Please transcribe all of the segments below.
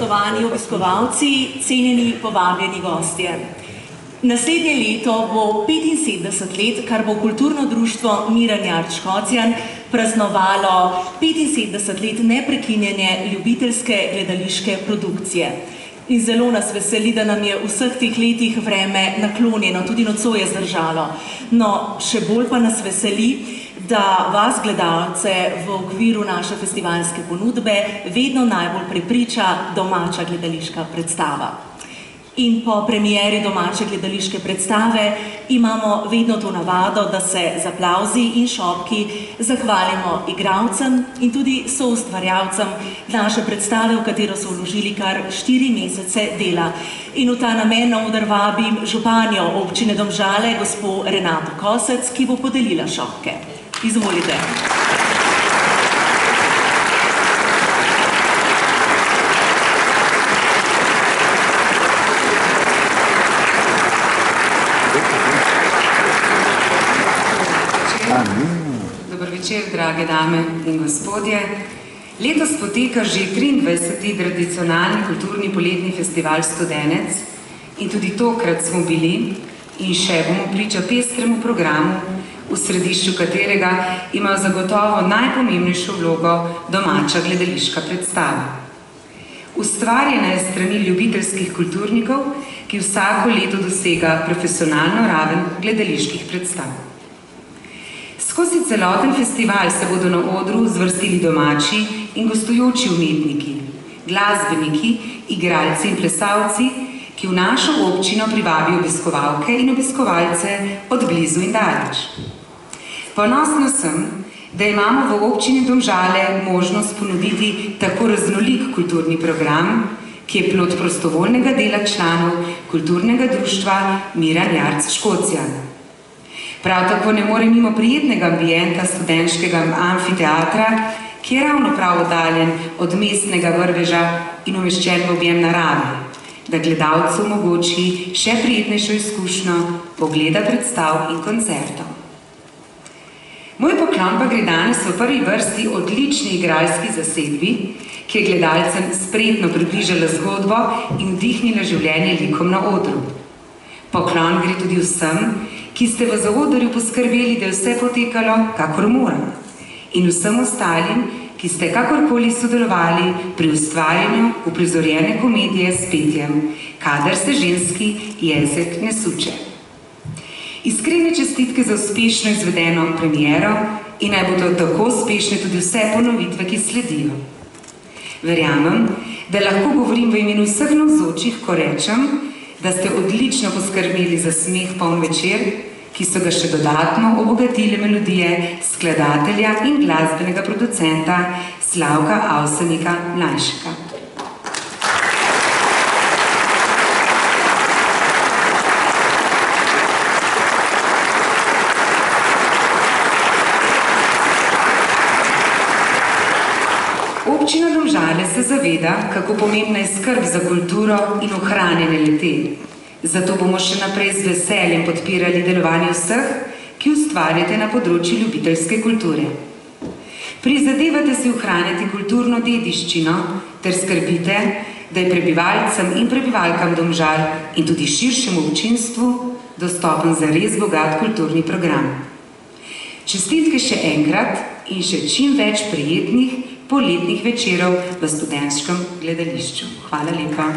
spoštovani obiskovalci, cenjeni povabljeni gostje. Naslednje leto bo 75 let, kar bo kulturno društvo Miran Jarc Škocjan praznovalo 75 let neprekinjene ljubiteljske gledališke produkcije. In zelo nas veseli, da nam je v vseh teh letih vreme naklonjeno, tudi nocoj je zdržalo. No, še bolj pa nas veseli, da vas, gledalce, v okviru naše festivalske ponudbe vedno najbolj prepriča domača gledališka predstava. In po premieri domače gledališke predstave imamo vedno to navado, da se z aplavzi in šopki zahvalimo igralcem in tudi soustvarjalcem naše predstave, v katero so vložili kar 4 mesece dela. In v ta namen na oder vabim županjo občine Domžale, gospo Renato Kosec, ki bo podelila šopke. Izvolite. Dober večer, drage dame in gospodje. Letos poteka že 23. tradicionalni kulturni poletni festival Studenec in tudi tokrat smo bili in še bomo priča pestremu programu, v središču katerega ima zagotovo najpomembnejšo vlogo domača gledališka predstava. Ustvarjena je strani ljubiteljskih kulturnikov, ki vsako leto dosega profesionalno raven gledaliških predstav. Skozi celoten festival se bodo na odru zvrstili domači in gostujoči umetniki, glasbeniki, igralci in plesalci, ki v našo občino privabijo obiskovalke in obiskovalce od blizu in daleč. Ponosna sem, da imamo v občini Domžale možnost ponuditi tako raznolik kulturni program, ki je plod prostovoljnega dela članov kulturnega društva Miran Jarc Škocjan. Prav tako ne more mimo prijetnega ambienta študentskega amfiteatra, ki je ravno prav oddaljen od mestnega vrveža in umeščen v objem narave, da gledalcu omogoči še prijetnejšo izkušnjo pogleda predstav in koncertov. Moj poklon pa gre danes v prvi vrsti odlični igralski zasedbi, ki je gledalcem spretno približala zgodbo in vdihnila življenje likom na odru. Poklon gre tudi vsem, ki ste v zaodrju poskrbeli, da je vse potekalo, kakor mora. In vsem ostalim, ki ste kakorkoli sodelovali pri ustvarjanju uprizorjene komedije s petjem Kadar se ženski jezik ne suče. Iskrene čestitke za uspešno izvedeno premiero in naj bodo tako uspešne tudi vse ponovitve, ki sledijo. Verjamem, da lahko govorim v imenu vseh navzočih, ko rečem, da ste odlično poskrbeli za smeh poln večer, ki so ga še dodatno obogatile melodije skladatelja in glasbenega producenta Slavka Avsenika Mlajšega. Občina Domžale se zaveda, kako pomembna je skrb za kulturo in ohranjanje le-te. Zato bomo še naprej z veseljem podpirali delovanje vseh, ki ustvarjate na področju ljubiteljske kulture. Prizadevate si ohranjati kulturno dediščino ter skrbite, da je prebivalcem in prebivalkam Domžal in tudi širšemu občinstvu dostopen za res bogat kulturni program. Čestitke še enkrat in še čim več prijetnih poletnih večerov v študentskem gledališču. Hvala lepa.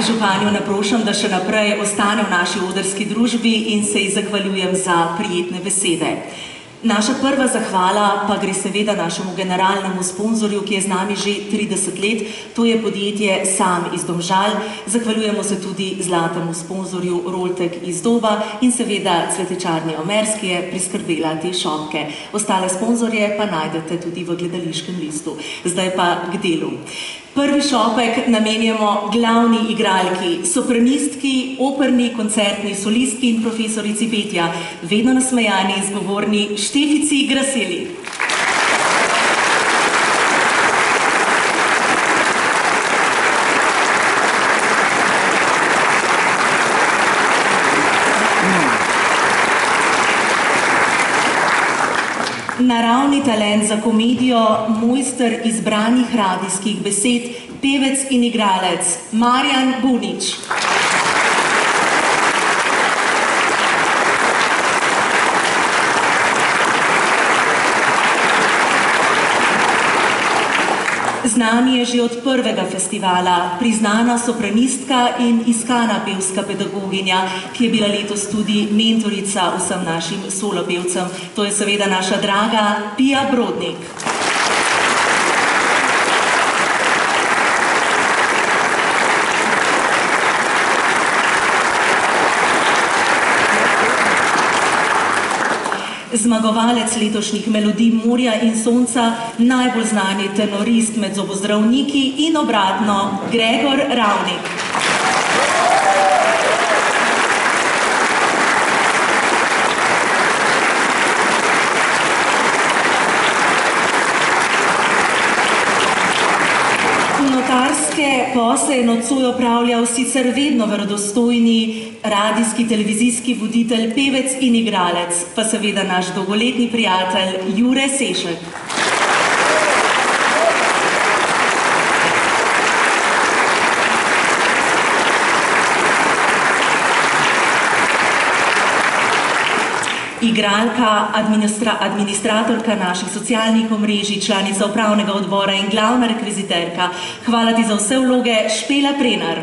Županjo naprošam, da še naprej ostane v naši odrski družbi in se ji zahvaljujem za prijetne besede. Naša prva zahvala pa gre seveda našemu generalnemu sponzorju, ki je z nami že 30 let, to je podjetje Sam iz Domžal. Zahvaljujemo se tudi zlatemu sponzorju Roltek iz Doba in seveda cvetečarni Omers, ki je priskrbela te šopke. Ostale sponzorje pa najdete tudi v gledališkem listu. Zdaj pa k delu. Prvi šopek namenjamo glavni igralki, sopranistki, operni, koncertni solistki in profesorici petja, vedno nasmejani, zgovorni Štefici Graseli. Naravni talent za komedijo, mojster izbranih radijskih besed, pevec in igralec Marjan Bunič. Z nami je že od prvega festivala priznana sopranistka in iskana pevska pedagoginja, ki je bila letos tudi mentorica vsem našim solopevcem. To je seveda naša draga Pija Brodnik. Zmagovalec letošnjih Melodij morja in sonca, najbolj znani tenorist med zobozdravniki in obratno, Gregor Ravnik. Notarske posle je nocoj opravljal sicer vedno verodostojni radijski, televizijski voditelj, pevec in igralec, pa seveda naš dolgoletni prijatelj Jure Sešek. Igralka, administratorka naših socialnih omrežij, članica upravnega odbora in glavna rekviziterka. Hvala ti za vse vloge, Špela Prenar.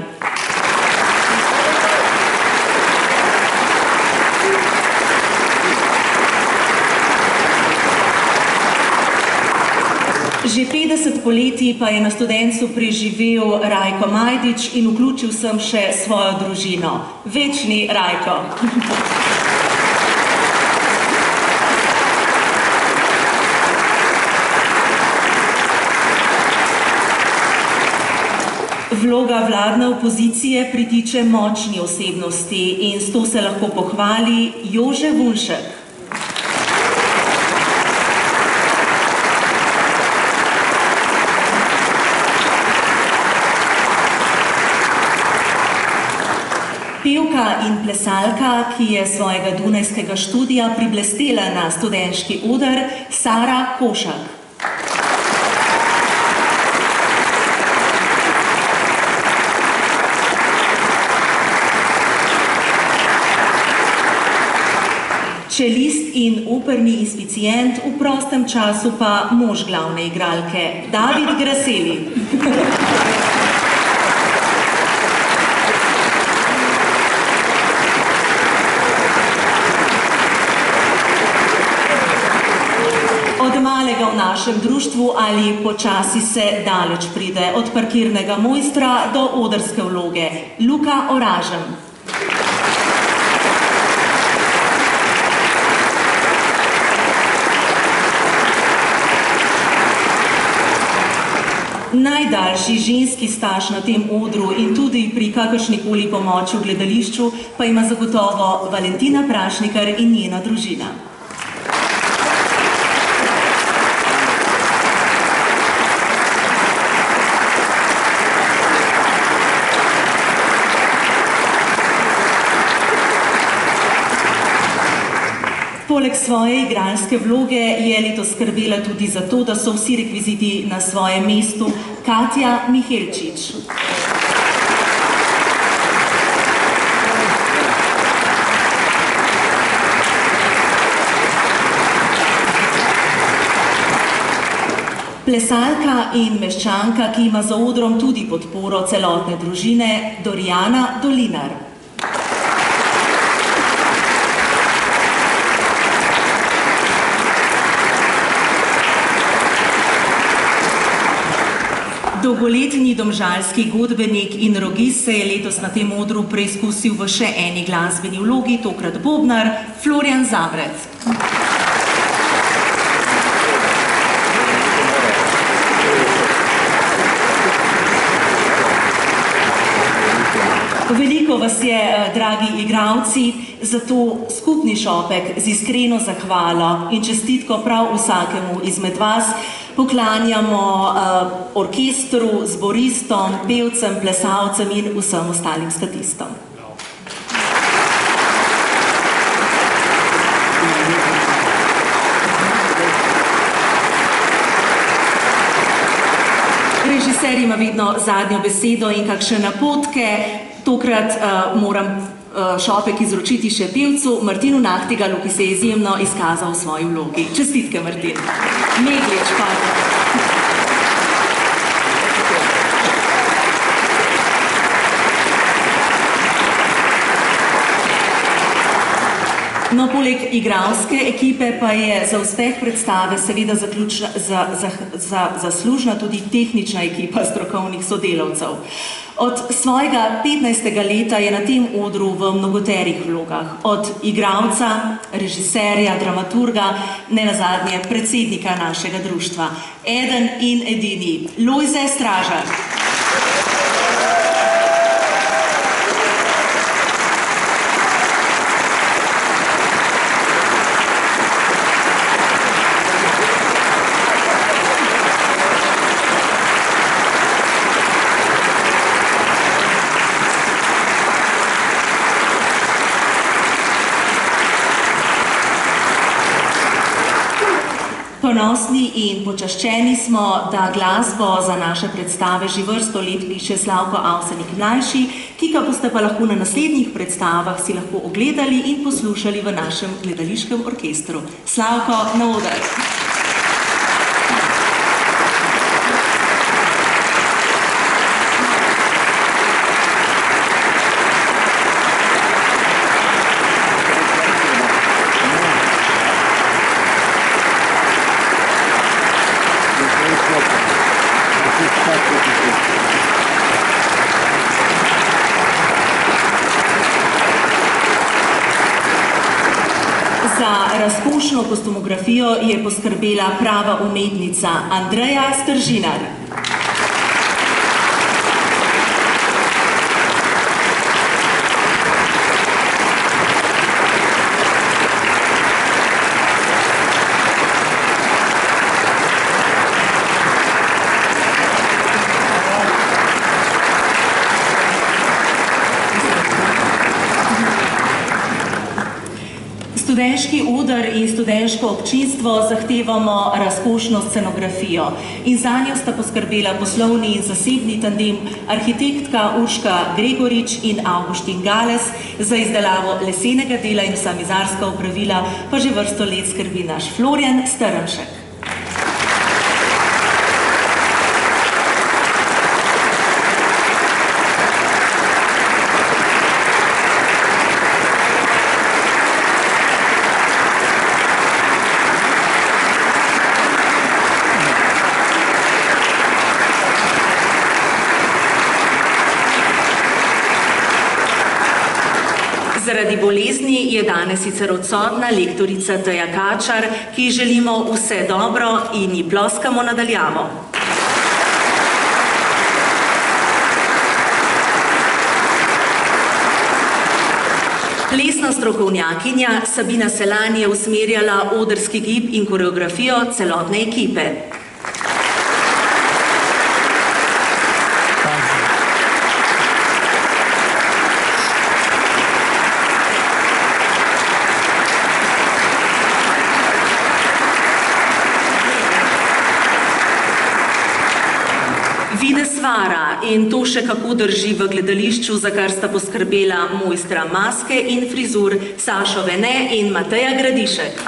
Že 50 poletij pa je na Studencu preživel Rajko Majdič in vključil sem še svojo družino. Večni Rajko. Vloga vladne opozicije pritiče močni osebnosti in s to se lahko pohvali Jože Vunšek. Pevka in plesalka, ki je svojega dunajskega študija priblestela na studenški oder, Sara Košak. Čelist in operni inspicient, v prostem času pa mož glavne igralke, David Graseli. Od malega v našem društvu ali počasi se daleč pride, od parkirnega mojstra do odrske vloge, Luka Oražem. Najdaljši ženski staž na tem odru in tudi pri kakršnikoli pomoči v gledališču pa ima zagotovo Valentina Prašnikar in njena družina. Poleg svoje igralske vloge je letos skrbela tudi za to, da so vsi rekviziti na svojem mestu. Katja Mihelčič. Plesalka in meščanka, ki ima za odrom tudi podporo celotne družine, Dorjana Dolinar. Dolgoletni domžalski godbenik in rogist se je letos na tem odru preizkusil v še eni glasbeni vlogi, tokrat bobnar, Florjan Zabret. Veliko vas je, dragi igralci, zato skupni šopek z iskreno zahvalo in čestitko prav vsakemu izmed vas poklanjamo orkestru, zboristom, pevcem, plesalcem in vsem ostalim statistom. Master ima vedno zadnjo besedo in kakšne napotke. Tokrat moram šopek izročiti še pevcu Martinu Nahtigalu, ki se je izjemno izkazal v svoji vlogi. Čestitke, Martin. Meglič, pa. No, poleg igralske ekipe pa je za uspeh predstave seveda zaslužna tudi tehnična ekipa strokovnih sodelavcev. Od svojega 15. leta je na tem odru v mnogoterih vlogah. Od igralca, režiserja, dramaturga, nenazadnje predsednika našega društva. Eden in edini, Lojze Stražar. Ponosni in počaščeni smo, da glasbo za naše predstave že vrsto let piše Slavko Avsenik mlajši, ki ga boste pa lahko na naslednjih predstavah si lahko ogledali in poslušali v našem gledališkem orkestru. Slavko, na oder! Za razkošno kostumografijo je poskrbela prava umetnica Andreja Stržinar. Študentski oder in študentsko občinstvo zahtevamo razkošno scenografijo in zanjo sta poskrbela poslovni in zasebni tandem arhitektka Urška Gregorič in Avguštin Gales, za izdelavo lesenega dela in vsa mizarska opravila pa že vrsto let skrbi naš Florjan Strnšek. Zaradi bolezni je danes sicer odsotna lektorica Teja Kačar, ki želimo vse dobro in ji ploskamo nadaljavo. Plesna strokovnjakinja Sabina Selan je usmerjala odrski gib in koreografijo celotne ekipe. In to še kako drži v gledališču, za kar sta poskrbela mojstra maske in frizur Sašo Vene in Mateja Gradišek.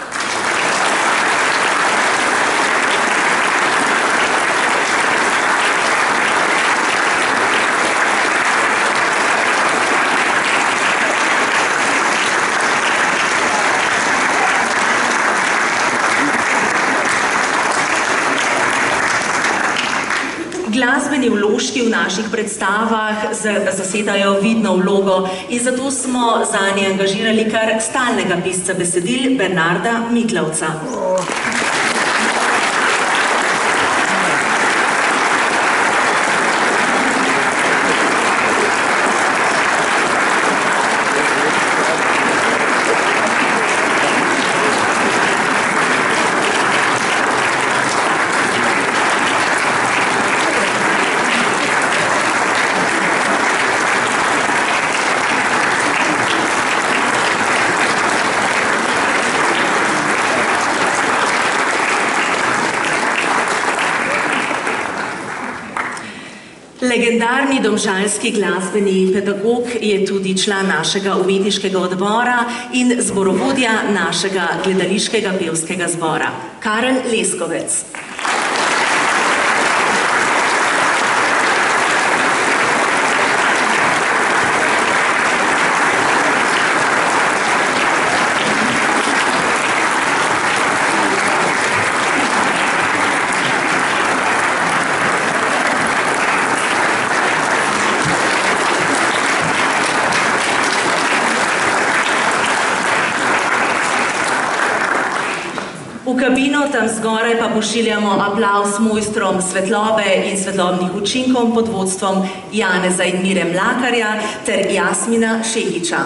Glasbeni vložki v naših predstavah zasedajo vidno vlogo in zato smo zanje angažirali kar stalnega pisca besedil Bernarda Miklavca. Legendarni domžalski glasbeni pedagog je tudi član našega umetniškega odbora in zborovodja našega gledališkega pevskega zbora, Karel Leskovec. V kabino tam zgoraj pa pošiljamo aplavz mojstrom svetlobe in svetlobnih učinkov pod vodstvom Janeza in Mire Mlakarja ter Jasmina Šehiča.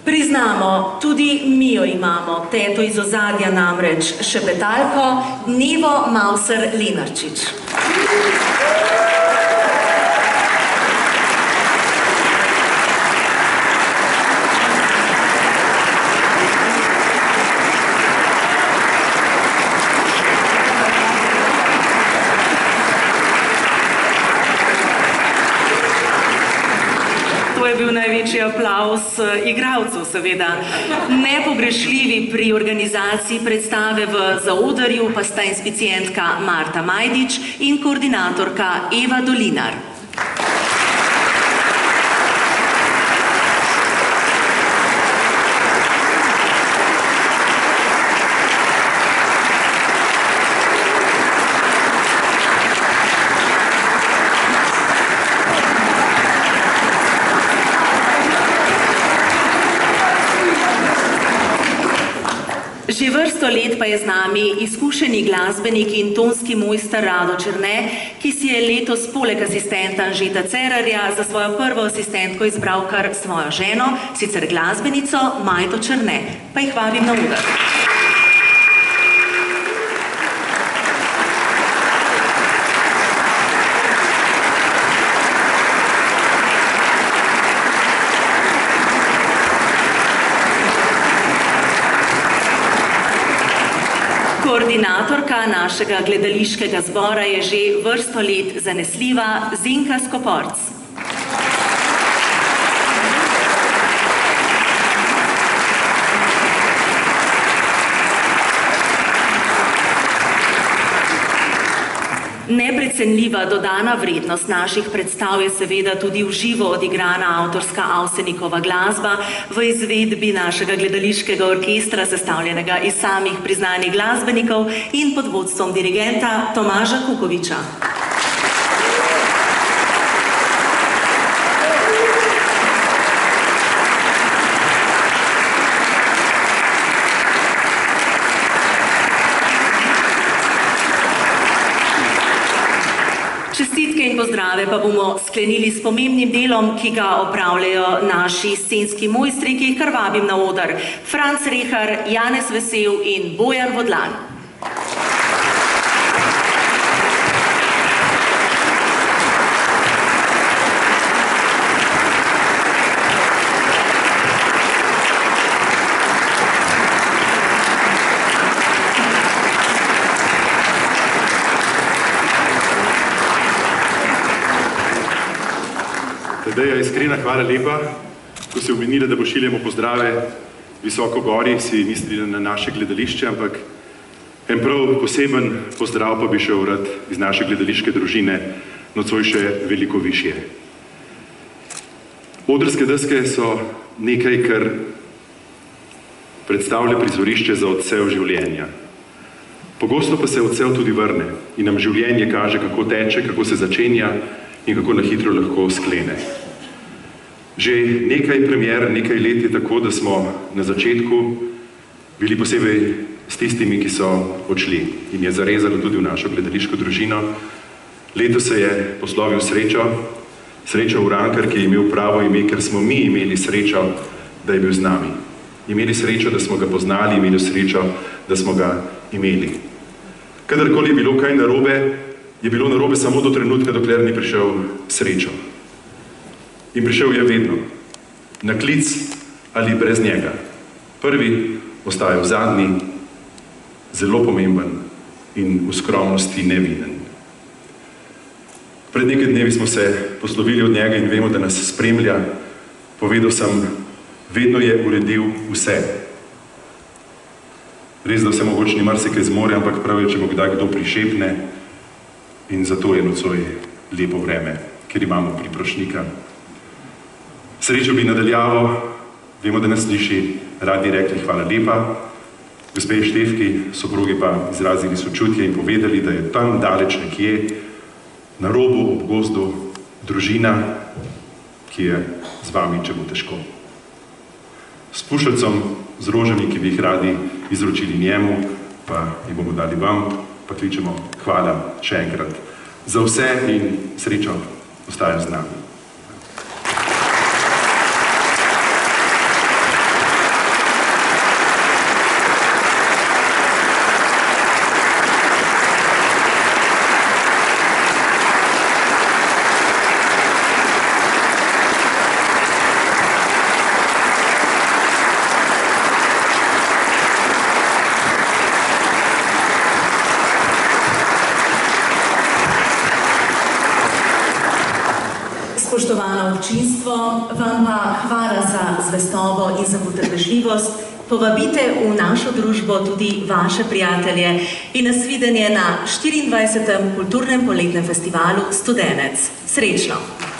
Priznamo, tudi mi jo imamo, teto iz ozadja namreč, šepetalko Nevo Mauser-Lenarčič. To je bil največji aplavz igralcev, seveda. Nepogrešljivi pri organizaciji predstave v zaodrju pa sta inspicientka Marta Majdič in koordinatorka Eva Dolinar. Že vrsto let pa je z nami izkušeni glasbenik in tonski mojster Rado Černe, ki si je letos poleg asistenta Anžeta Cerarja za svojo prvo asistentko izbral kar svojo ženo, sicer glasbenico Majdo Černe. Pa jih vabim na oder. Koordinatorka našega gledališkega zbora je že vrsto let zanesljiva Zinka Skoporc. Neprecenljiva dodana vrednost naših predstav je seveda tudi v živo odigrana avtorska Avsenikova glasba v izvedbi našega gledališkega orkestra, sestavljenega iz samih priznanih glasbenikov in pod vodstvom dirigenta Tomaža Kukoviča. Čestitke in pozdrave pa bomo sklenili s pomembnim delom, ki ga opravljajo naši scenski mojstri, ki jih kar vabim na oder. Franc Rehar, Janez Vesel in Bojan Vodlan. Tadeja, iskrena hvala lepa, ko si omenila, da pošiljamo pozdrave visoko gori, si mislili na naše gledališče, ampak en prav poseben pozdrav pa bi šel rad iz naše gledališke družine nocoj še veliko višje. Odrske deske so nekaj, kar predstavlja prizorišče za odsev življenja. Pogosto pa se odsev tudi vrne in nam življenje kaže, kako teče, kako se začenja in kako na hitro lahko sklene. Že nekaj premier, nekaj let je tako, da smo na začetku bili posebej s tistimi, ki so odšli in je zarezalo tudi v našo gledališko družino. Letos se je poslovil Srečo Urankar, ki je imel pravo ime, ker smo mi imeli srečo, da je bil z nami. imeli srečo, da smo ga poznali, imeli srečo, da smo ga imeli. Kadarkoli je bilo kaj narobe, je bilo narobe samo do trenutka, dokler ni prišel srečo. In prišel je vedno, na klic ali brez njega. Prvi ostajal zadnji, zelo pomemben in v skromnosti neviden. Pred nekaj dnevi smo se poslovili od njega in vemo, da nas spremlja. Povedal sem, vedno je uredil vse. Res, da vse mogoče ni marsikaj zmore, ampak prav je, če mu kdaj kdo prišepne, in zato je nocoj lepo vreme, ker imamo priprošnika. Srečo bi nadaljavo, vemo, da nas sliši, radi rekli hvala lepa. Gospe Štefki, soprogi pa izrazili sočutje in povedali, da je tam daleč nekje, na robu ob gozdu, družina, ki je z vami, če bo težko. S pušelcom, z rožami, ki bi jih radi izročili njemu, pa jih bomo dali vam, pa kličemo hvala še enkrat za vse in srečo ostaja z nami. Spoštovano občinstvo, vam pa hvala za zvestobo in za potrpežljivost. Povabite v našo družbo tudi vaše prijatelje in nasvidenje na 24. kulturnem poletnem festivalu Studenec. Srečno!